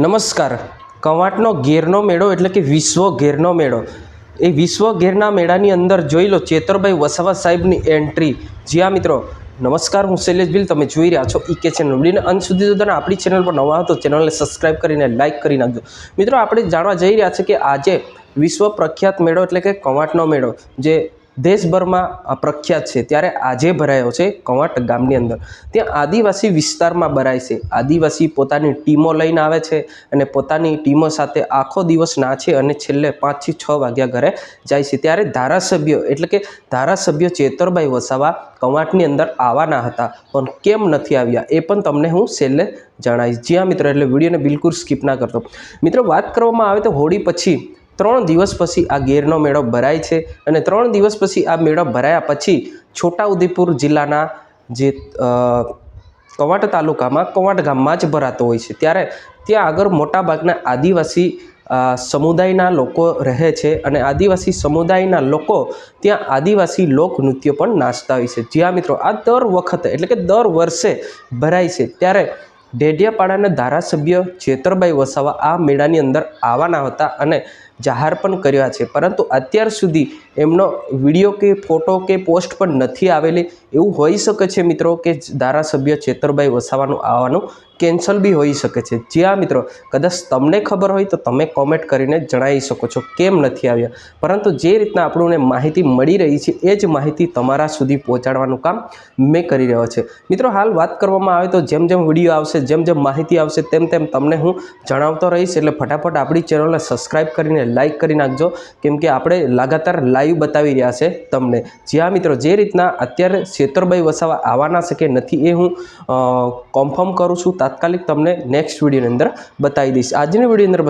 નમસ્કાર. કવાંટનો ઘેરનો મેળો એટલે કે વિશ્વ ઘેરનો મેળો. એ વિશ્વ ઘેરના મેળાની અંદર જોઈ લો ચેતરભાઈ વસાવા સાહેબની એન્ટ્રી. જ્યાં મિત્રો નમસ્કાર, હું શૈલેષ ભીલ, તમે જોઈ રહ્યા છો ઈકે ચેનલ. વિડીયોને અંત સુધી જોતા આપણી ચેનલ પર નવા હો તો ચેનલને સબસ્ક્રાઈબ કરીને લાઇક કરી નાખજો. મિત્રો આપણે જાણવા જઈ રહ્યા છે કે આજે વિશ્વ પ્રખ્યાત મેળો એટલે કે કવાંટનો મેળો જે દેશભરમાં પ્રખ્યાત છે, ત્યારે આજે ભરાયો છે કવાંટ ગામની અંદર. ત્યાં આદિવાસી વિસ્તારમાં ભરાય છે. આદિવાસી પોતાની ટીમો લઈને આવે છે અને પોતાની ટીમો સાથે આખો દિવસ નાચે અને છેલ્લે 5 થી 6 વાગ્યા ઘરે જાય છે. ત્યારે ધારાસભ્ય એટલે કે ધારાસભ્ય ચેતરભાઈ વસાવા કવાંટની અંદર આવવાના હતા, પણ કેમ નથી આવ્યા એ પણ તમને હું છેલ્લે જણાવીશ. જ્યાં મિત્રો એટલે વિડીયોને બિલકુલ સ્કીપ ના કરતો. મિત્રો વાત કરવામાં આવે તો હોળી પછી 3 દિવસ પછી આ ઘેરનો મેળો ભરાય છે અને 3 દિવસ પછી આ મેળો ભરાયા પછી છોટાઉદેપુર જિલ્લાના જે કવાંટ તાલુકામાં કવાંટ ગામમાં જ ભરાતો હોય છે. ત્યારે ત્યાં આગળ મોટાભાગના આદિવાસી સમુદાયના લોકો રહે છે અને આદિવાસી સમુદાયના લોકો ત્યાં આદિવાસી લોકનૃત્ય પણ નાચતા હોય છે. જ્યાં મિત્રો આ દર વખતે એટલે કે દર વર્ષે ભરાય છે. ત્યારે ડેડિયાપાડાના ધારાસભ્ય ચેતરભાઈ વસાવા આ મેળાની અંદર આવવાના હતા અને જાહેર પણ કર્યા છે, પરંતુ અત્યાર સુધી એમનો વિડીયો કે ફોટો કે પોસ્ટ પણ નથી આવેલી. એવું હોઈ શકે છે મિત્રો કે ધારાસભ્ય ચેતરભાઈ વસાવાનું આવવાનું કેન્સલ બી હોઈ શકે છે. જ્યાં મિત્રો કદાચ તમને ખબર હોય તો તમે કોમેન્ટ કરીને જણાવી શકો છો કેમ નથી આવ્યા. પરંતુ જે રીતના આપણને માહિતી મળી રહી છે એ જ માહિતી તમારા સુધી પહોંચાડવાનું કામ મેં કરી રહ્યો છે. મિત્રો હાલ વાત કરવામાં આવે તો જેમ જેમ વિડીયો આવશે, જેમ જેમ માહિતી આવશે, તેમ તેમ તમને હું જણાવતો રહીશ. એટલે ફટાફટ આપણી ચેનલને સબસ્ક્રાઈબ કરીને લાઇક કરી નાખજો, કેમ કે આપણે લગાતાર લાઈવ બતાવી રહ્યા છે તમને. જ્યાં મિત્રો જે રીતના અત્યારે ચેતરભાઈ વસાવા આવવાના છે કે નથી એ હું કન્ફર્મ કરું છું. તાત્કાલિક તમને નેક્સ્ટ વિડીયોની અંદર બતાવી દઈશ. આજની વિડીયો અંદર